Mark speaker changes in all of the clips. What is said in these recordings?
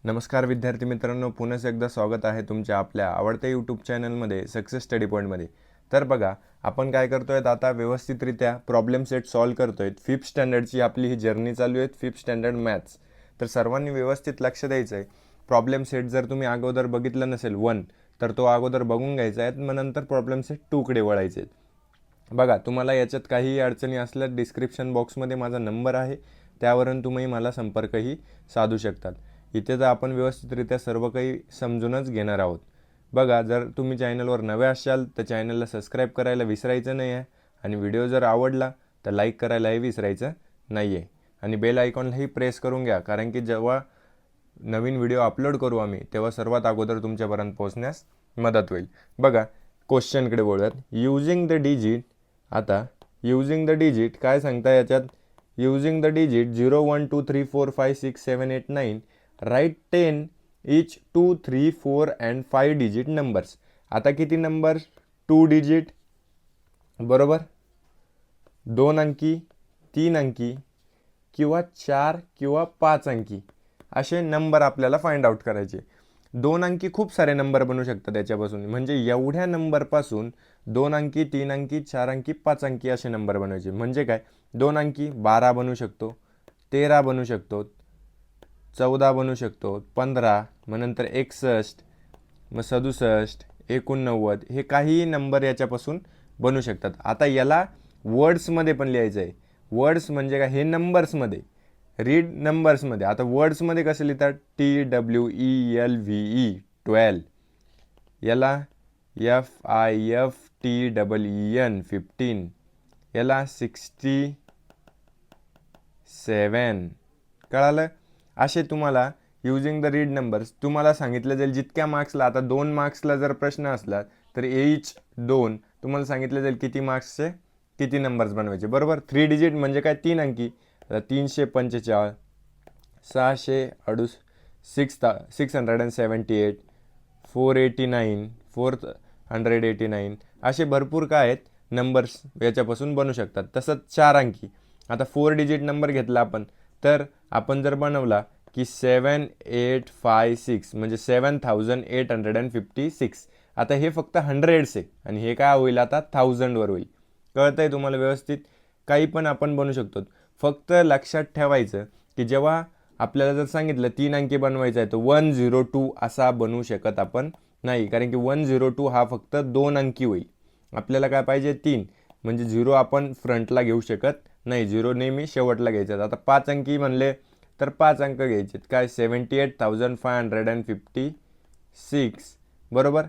Speaker 1: नमस्कार विद्यार्थी मित्रांनो, पुन्हा एकदा स्वागत आहे तुमच्या आपल्या आवडत्या यूट्यूब चॅनलमध्ये सक्सेस स्टडी पॉईंटमध्ये. तर बघा, आपण काय करतोय आता व्यवस्थितरित्या प्रॉब्लेम सेट सॉल्व करतोय. 5th स्टँडर्डची आपली ही जर्नी चालू आहे, 5th स्टँडर्ड मॅथ्स. तर सर्वांनी व्यवस्थित लक्ष द्यायचं आहे. प्रॉब्लेम सेट जर तुम्ही अगोदर बघितलं नसेल 1, तर तो अगोदर बघून घ्यायचा आहे, मग नंतर प्रॉब्लेम सेट 2कडे वळायचे आहेत. बघा, तुम्हाला याच्यात काही अडचणी असल्या डिस्क्रिप्शन बॉक्समध्ये माझा नंबर आहे, त्यावरून तुम्ही मला संपर्कही साधू शकतात. इथे तर आपण व्यवस्थितरित्या सर्व काही समजूनच घेणार आहोत. बघा, जर तुम्ही चॅनलवर नवे असाल तर चॅनलला सबस्क्राईब करायला विसरायचं नाही आहे, आणि व्हिडिओ जर आवडला तर लाईक करायलाही विसरायचं नाही आहे, आणि बेल आयकॉनलाही प्रेस करून घ्या, कारण की जेव्हा नवीन व्हिडिओ अपलोड करू आम्ही तेव्हा सर्वात अगोदर तुमच्यापर्यंत पोहोचण्यास मदत होईल. बघा, क्वेश्चनकडे बोलूयात. Using the digit. आता यूजिंग द डिजिट काय सांगता याच्यात? Using the digit 0 1 2 3 4 5 6 7 8 9 write 10 each 2 3 4 and 5 digit numbers. आता किती नंबर? 2 डिजिट, बरोबर, 2 अंकी, 3 अंकी किंवा 4 किंवा 5 अंकी असे नंबर आपल्याला फाइंड आउट करायचे. 2 अंकी खूप सारे नंबर बनू शकतात त्याच्यापासून, म्हणजे एवढ्या नंबरपासून 2 अंकी, 3 अंकी, 4 अंकी, 5 अंकी असे नंबर बनवायचे. म्हणजे काय? 2 अंकी 12 बनू शकतो, 13 बनू शकतो, 14 बनू शकतो, 15, मग नंतर 61, मग 67, 89, हे काहीही नंबर याच्यापासून बनू शकतात. आता याला वर्ड्समध्ये पण लिहायचं आहे. वर्ड्स म्हणजे काय? हे नंबर्समध्ये, रीड नंबर्समध्ये. आता वर्ड्समध्ये कसं लिहितात? TWELVE 12, याला FIFTEEN 15, याला 67. कळालं? असे तुम्हाला यूजिंग द रीड नंबर्स तुम्हाला सांगितलं जाईल जितक्या मार्क्सला. आता 2 मार्क्सला जर प्रश्न असला तर एच 2 तुम्हाला सांगितलं जाईल किती मार्क्सचे किती नंबर्स बनवायचे, बरोबर. 3 डिजिट म्हणजे काय? 3 अंकी. आता 345, 668, 678, 489, 489 असे भरपूर काय आहेत नंबर्स याच्यापासून बनू शकतात. तसंच 4 अंकी. आता 4 डिजिट नंबर घेतला आपण, तर आपण जर बनवला की 7856 म्हणजे 7856. आता हे फक्त हंड्रेड्स आहे, आणि हे काय होईल आता? 1000वर होईल. कळतं आहे तुम्हाला व्यवस्थित? काही पण आपण बनवू शकतो. फक्त लक्षात ठेवायचं की जेव्हा आपल्याला जर सांगितलं 3 अंकी बनवायचा आहे, तर 102 असा बनवू शकत आपण नाही, कारण की 102 हा फक्त 2 अंकी होईल. आपल्याला काय पाहिजे? 3, म्हणजे 0 आपण फ्रंटला घेऊ शकत नाही, 0 नेहमी शेवटला घ्यायचा. आता 5 अंकी म्हणले तर 5 अंक घ्यायचे. काय? 78,556, बरोबर.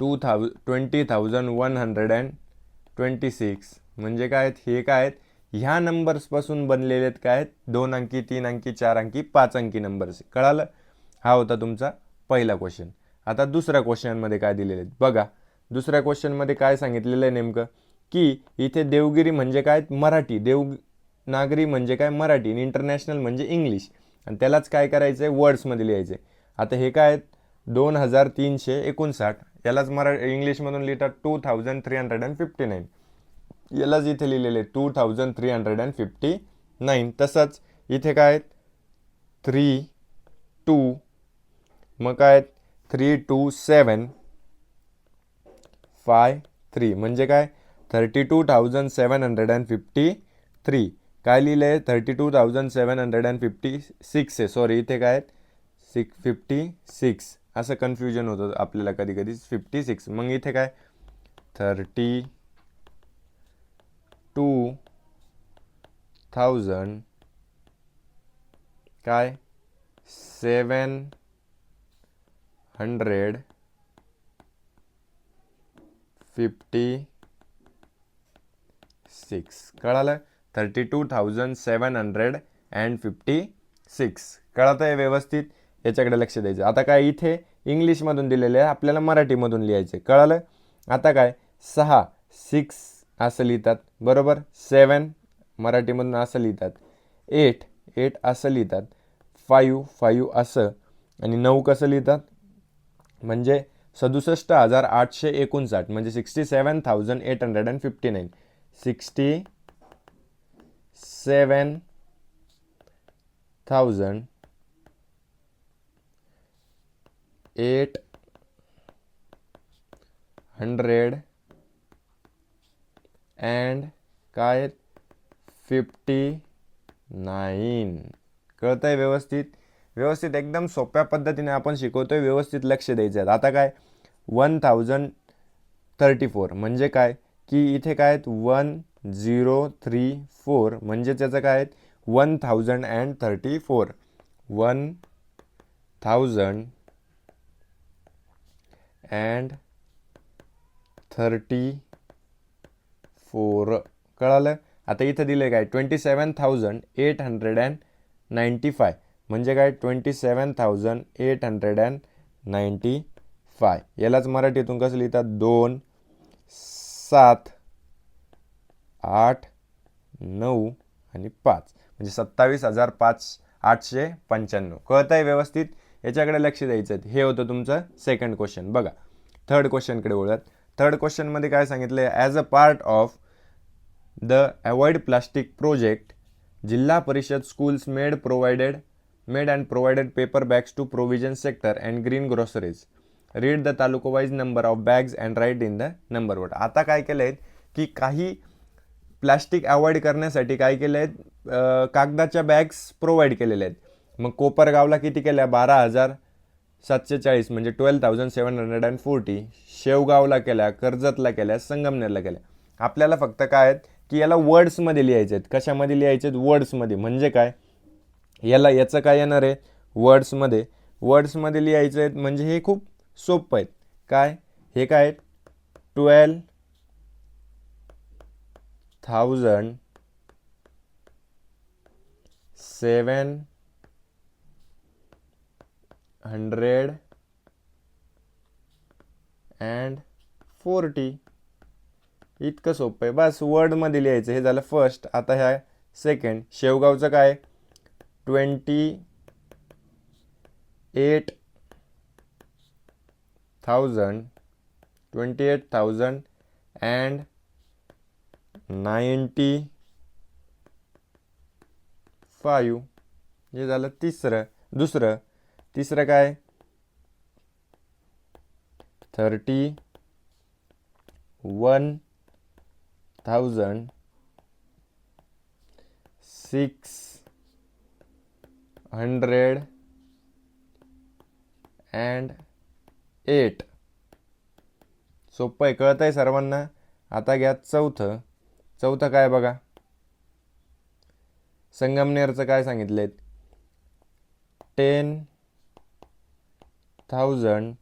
Speaker 1: 20,126 म्हणजे काय आहेत? हे काय आहेत? ह्या नंबर्सपासून बनलेले आहेत. काय आहेत? 2 अंकी, 3 अंकी, 4 अंकी, 5 अंकी नंबर्स. कळालं? हा होता तुमचा पहिला क्वेश्चन. आता दुसऱ्या क्वेश्चनमध्ये काय दिलेले आहेत बघा. दुसऱ्या क्वेश्चनमध्ये काय सांगितलेलं आहे नेमकं? की इथे देवगिरी म्हणजे काय? मराठी. देवनागरी म्हणजे काय? मराठी. इंटरनॅशनल म्हणजे इंग्लिश. आणि त्यालाच काय करायचं आहे? वर्ड्समध्ये लिहायचं आहे. आता हे काय आहेत? 2359. यालाच इंग्लिशमधून लिहितात 2359. यालाच इथे लिहिलेले 2359. तसंच इथे काय आहेत? 3 2, मग काय? 327 5 3 म्हणजे काय? 32,753. काय लिहिलं आहे? 32,756 आहे. सॉरी, इथे काय आहेत? 656 असं कन्फ्युजन होतं आपल्याला कधी कधी. 56. मग इथे काय? 32,000 काय? 756. कळालं? 32,756. कळतं आहे व्यवस्थित? याच्याकडे लक्ष द्यायचं. आता काय? इथे इंग्लिशमधून दिलेलं आहे, आपल्याला मराठीमधून लिहायचं आहे. कळालं? आता काय? 6 असं लिहितात, बरोबर. 7 मराठीमधून असं लिहितात. 8 असं लिहितात. 5 असं. आणि 9 कसं लिहितात? म्हणजे 67,859 म्हणजे 67,859. 67,859 काय 59. कळतंय व्यवस्थित? व्यवस्थित एकदम सोप्या पद्धतीने आपण शिकवतोय, व्यवस्थित लक्ष द्यायचं आहे. आता काय 1034 म्हणजे काय की इथे काय आहेत 1034 म्हणजे त्याचं काय आहेत 1034 1034 कळालं. आता इथं दिले काय 27,895 म्हणजे काय 27,895. यालाच मराठीतून कसं लिहितात 2 7 8 9 आणि 5 म्हणजे 27,895. कळतंय व्यवस्थित? याच्याकडे लक्ष द्यायचं आहे. हे होतं तुमचं सेकंड क्वेश्चन. बघा थर्ड क्वेश्चनकडे वळूयात. थर्ड क्वेश्चनमध्ये काय सांगितलं आहे, as a part of the avoid plastic project जिल्हा परिषद schools made and provided paper bags to provision sector and green groceries. Read the taluka wise number of bags and write in the number word. आता काय केलं आहे की काही plastic avoid करण्यासाठी काय केलं आहे, कागदाच्या बॅग्स प्रोव्हाइड केलेल्या आहेत. मग कोपरगावला किती केल्या 12,740 म्हणजे 12,740. शेवगावला केल्या, कर्जतला केल्या, संगमनेरला केल्या. आपल्याला फक्त काय आहेत की याला वर्ड्समध्ये लिहायचे आहेत. कशामध्ये लिहायचे आहेत? वर्ड्समध्ये. म्हणजे काय याचं काय येणार आहे वर्ड्समध्ये लिहायचं आहेत. म्हणजे हे खूप सोपं आहेत. काय हे काय आहेत 12,740 इतकं सोपं आहे. बस वर्डमध्ये लिहायचं. हे झालं फर्स्ट. आता ह्या सेकंड शेवगावचं काय 28,095. हे झालं तिसरं काय 31,608. सोपं आहे, कळत आहे सर्वांना. आता घ्या चौथं काय बघा संगमनेरचं काय सांगितलंय 10,972.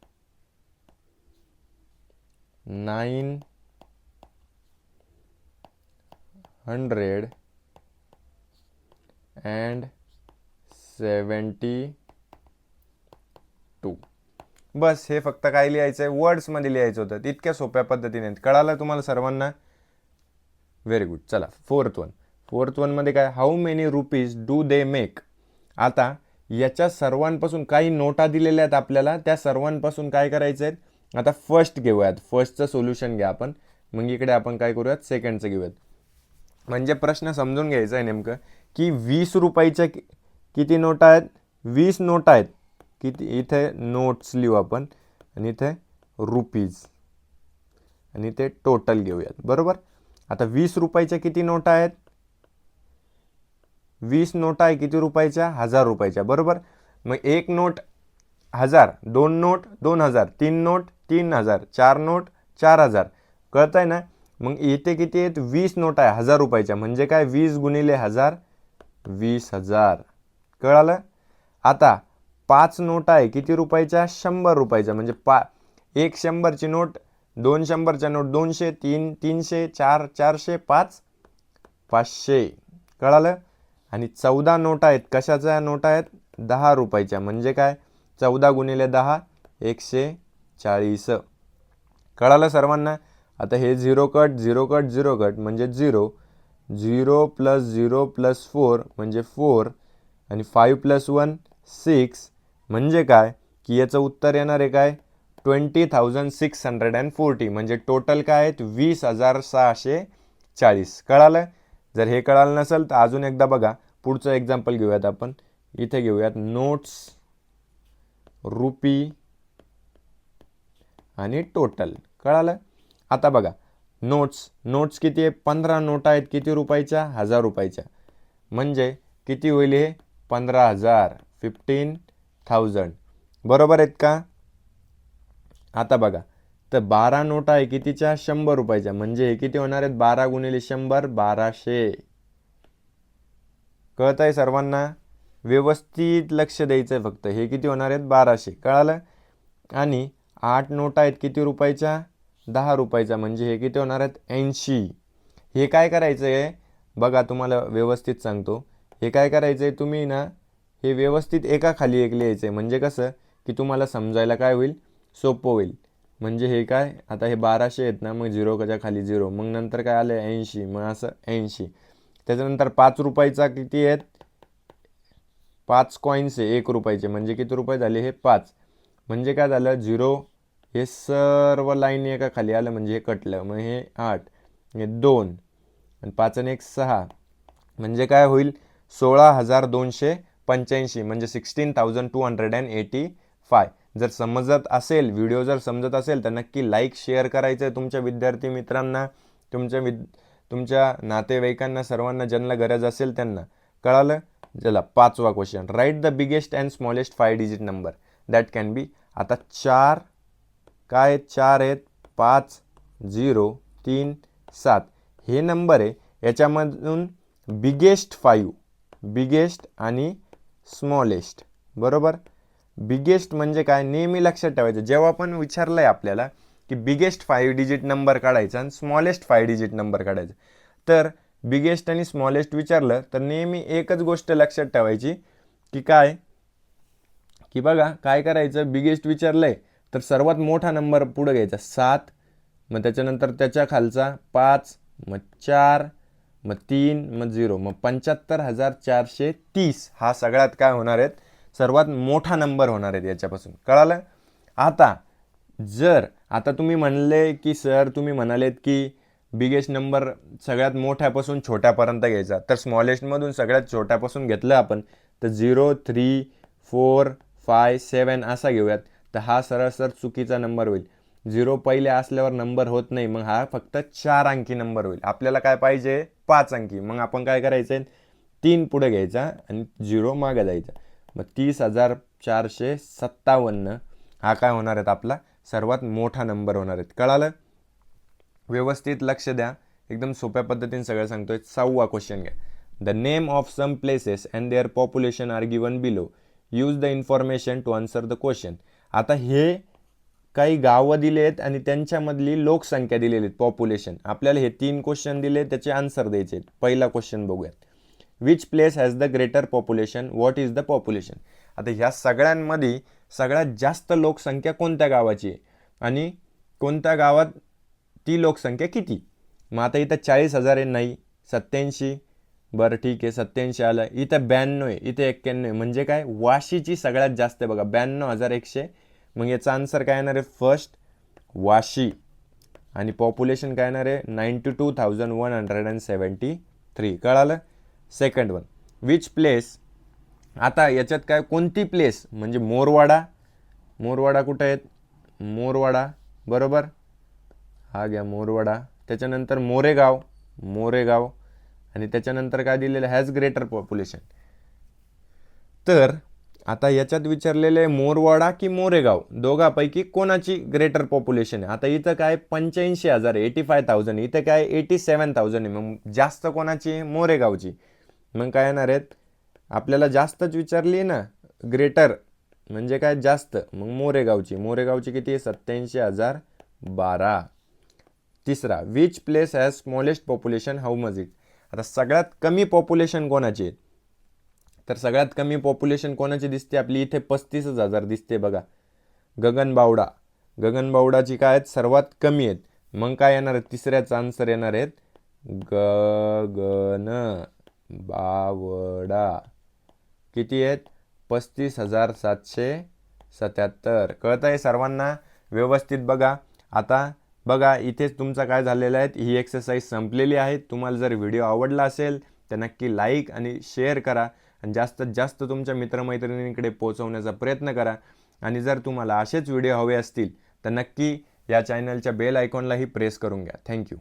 Speaker 1: बस हे फक्त काय लिहायचं आहे वर्ड्समध्ये लिहायचं होतं. इतक्या सोप्या पद्धतीने. कळालं तुम्हाला सर्वांना? Very good. चला फोर्थ वनमध्ये काय how many rupees do they make. आता याच्या सर्वांपासून काही नोटा दिलेल्या आहेत आपल्याला, त्या सर्वांपासून काय करायचं आहे. आता फर्स्ट घेऊयात. फर्स्टचं सोल्युशन घ्या आपण. मग इकडे आपण काय करूयात सेकंडचं घेऊयात. म्हणजे प्रश्न समजून घ्यायचा आहे नेमकं की 20 रुपयाच्या किती नोटा आहेत 20 नोटा आहेत. किती इथे नोट्स लिहू आपण आणि इथे रुपीज आणि ते टोटल घेऊयात. बरोबर. आता 20 रुपयाच्या किती नोटा आहेत 20 नोटा आहे किती रुपयाच्या 1000 रुपयाच्या. बरोबर. मग एक नोट 1000, दोन नोट 2000, तीन नोट 3000, चार नोट 4000. कळत आहे ना. मग इथे किती आहेत 20 नोटा आहे 1000 रुपयाच्या. म्हणजे काय 20 गुणिले 1000 20,000. कळालं. आता 5 नोटा आहे किती रुपयाच्या 100 रुपयाच्या. म्हणजे एक 100ची नोट, दोन 100च्या नोट 200, तीन 300, चार 400, पाच 500. कळालं. आणि 14 नोटा आहेत कशाच्या नोटा आहेत 10 रुपयाच्या. म्हणजे काय 14 गुणिले 10 140. कळालं सर्वांना. आता हे 0 कट म्हणजे 0 + 0 + 4 म्हणजे 4 आणि 5 + 1 6 म्हणजे काय की याचं उत्तर येणार आहे काय 20,640. म्हणजे टोटल काय आहेत 20,640. कळालं. जर हे कळालं नसेल तर अजून एकदा बघा. पुढचं एक्झाम्पल घेऊयात आपण. इथे घेऊयात नोट्स रुपी आणि टोटल. कळालं. आता बघा नोट्स किती आहे, 15 नोटा आहेत. किती रुपयाच्या, 1000 रुपयाच्या. म्हणजे किती होईल हे, 15,000, 15,000. बरोबर आहेत का. आता बघा तर 12 नोटा आहे कितीच्या, 100 रुपयाच्या. म्हणजे हे किती होणार आहेत, 12 गुणिले 100, 1200. कळत आहे सर्वांना. व्यवस्थित लक्ष द्यायचं आहे फक्त. हे किती होणार आहेत, 1200. कळालं. आणि 8 नोटा आहेत किती रुपयाच्या, 10 रुपयाच्या. म्हणजे हे किती होणार आहेत, 80. हे काय करायचं आहे बघा, तुम्हाला व्यवस्थित सांगतो. हे काय करायचं आहे तुम्ही ना, हे व्यवस्थित एका खाली एक लिहायचं आहे. म्हणजे कसं की तुम्हाला समजायला काय होईल, सोपं होईल. म्हणजे हे काय, आता हे 1200 आहेत ना, मग 0च्या खाली 0, मग नंतर काय आलं 80, मग असं 80. त्याच्यानंतर 5 रुपयाचा किती आहेत, 5 कॉईन्स आहे 1 रुपयाचे. म्हणजे किती रुपये झाले, हे 5. म्हणजे काय झालं, 0 हे सर्व लाईन एका खाली आलं. म्हणजे हे कटलं. मग हे 8, हे 2 आणि 5 आणि 1 6. म्हणजे काय होईल, 16,285. म्हणजे 16,285. जर समजत असेल, व्हिडिओ जर समजत असेल तर नक्की लाईक शेअर करायचं आहे तुमच्या विद्यार्थी मित्रांना, तुमच्या नातेवाईकांना, सर्वांना ज्यांना गरज असेल त्यांना. कळालं. चला 5वा question. Write the biggest and smallest 5 digit number that can be. आता 4 काय, 4 आहेत, 5 0 3 7 हे नंबर आहे. याच्यामधून बिगेस्ट आणि स्मॉलेस्ट. बरोबर. बिगेस्ट म्हणजे काय, नेहमी लक्षात ठेवायचं. जेव्हा पण विचारलं आहे आपल्याला की बिगेस्ट 5 डिजिट नंबर काढायचा आणि स्मॉलेस्ट 5 डिजिट नंबर काढायचा, तर बिगेस्ट आणि स्मॉलेस्ट विचारलं तर नेहमी एकच गोष्ट लक्षात ठेवायची की काय, की बघा काय करायचं, बिगेस्ट विचारलंय तर सर्वात मोठा नंबर पुढे घ्यायचा 7, मग त्याच्यानंतर त्याच्या खालचा 5, मग 4, मग 3, मग 0, मग 75,430 हा सगळ्यात काय होणार आहेत, सर्वात मोठा नंबर होणार आहेत याच्यापासून. कळालं. आता तुम्ही म्हणले की सर तुम्ही म्हणालेत की बिगेस्ट नंबर सगळ्यात मोठ्यापासून छोट्यापर्यंत घ्यायचा, तर स्मॉलेस्टमधून सगळ्यात छोट्यापासून घेतलं आपण तर 0 3 4 5 7 असा घेऊयात. तर हा सरळ चुकीचा नंबर होईल. 0 पहिले असल्यावर नंबर होत नाही, मग हा फक्त 4 अंकी नंबर होईल. आपल्याला काय पाहिजे, 5 अंकी. मग आपण काय करायचं, 3 पुढे घ्यायचा आणि 0 मागे जायचा. मग 30,457 हा काय होणार आहेत, आपला सर्वात मोठा नंबर होणार आहेत. कळालं. व्यवस्थित लक्ष द्या. एकदम सोप्या पद्धतीने सगळं सांगतोय. 6वा क्वेश्चन घ्या. The name of some places and their population are given below. Use the information to answer the question. आता हे काही गावं दिले आहेत आणि त्यांच्यामधली लोकसंख्या दिलेली आहेत, पॉप्युलेशन. आपल्याला हे 3 क्वेश्चन दिले, त्याचे आन्सर द्यायचे आहेत. पहिला क्वेश्चन बघूयात. Which place has the greater population, what is the population. आता ह्या सगळ्यांमध्ये सगळ्यात जास्त लोकसंख्या कोणत्या गावाची आहे आणि कोणत्या गावात ती लोकसंख्या किती. मग आता इथं 40,000 आहे, नाही 87. बरं ठीक आहे, 87 आलं. इथं 92 आहे, इथं 91 आहे. म्हणजे काय, वाशीची सगळ्यात जास्त आहे बघा, 92,100. मग याचा आन्सर काय येणार आहे, फर्स्ट वाशी. आणि पॉप्युलेशन काय येणार आहे, 92,173. कळालं. Second one, which place. आता याच्यात काय, कोणती प्लेस म्हणजे मोरवाडा कुठं आहेत, मोरवाडा. बरोबर, हा घ्या मोरवाडा. त्याच्यानंतर मोरेगाव आणि त्याच्यानंतर काय दिलेलं, हॅज ग्रेटर पॉप्युलेशन. तर आता याच्यात विचारलेलं आहे मोरवाडा की मोरेगाव, दोघांपैकी कोणाची ग्रेटर पॉप्युलेशन आहे. आता इथं काय 85,000 आहे, 85,000. इथं काय 87,000 आहे. मग जास्त कोणाची, मोरेगावची. मग काय येणार आहेत, आपल्याला जास्तच विचारली ना, ग्रेटर म्हणजे काय जास्त, मग मोरेगावची किती आहे, 87,012. तिसरा, which place has smallest population, how much it. आता सगळ्यात कमी पॉप्युलेशन कोणाची आहे, तर सगळ्यात कमी पॉप्युलेशन कोणाची दिसते आपली, इथे 35,000 दिसते बघा, गगनबावडाची काय आहेत, सर्वात कमी आहेत. मग काय येणार आहेत, तिसऱ्याचा आन्सर येणार आहेत गगनबावडा. किती आहेत, 35,777. कळत आहे सर्वांना. व्यवस्थित बघा. आता बघा इथेच तुमचा काय झालेला आहे, ही एक्सरसाइज संपलेली आहे. तुम्हाला जर व्हिडिओ आवडला असेल तर नक्की लाईक आणि शेअर करा आणि जास्तीत जास्त तुमच्या मित्रमैत्रिणींकडे पोहोचवण्याचा प्रयत्न करा. आणि जर तुम्हाला असेच व्हिडिओ हवे असतील तर नक्की या चॅनलच्या बेल आयकॉनलाही प्रेस करून घ्या. थँक्यू.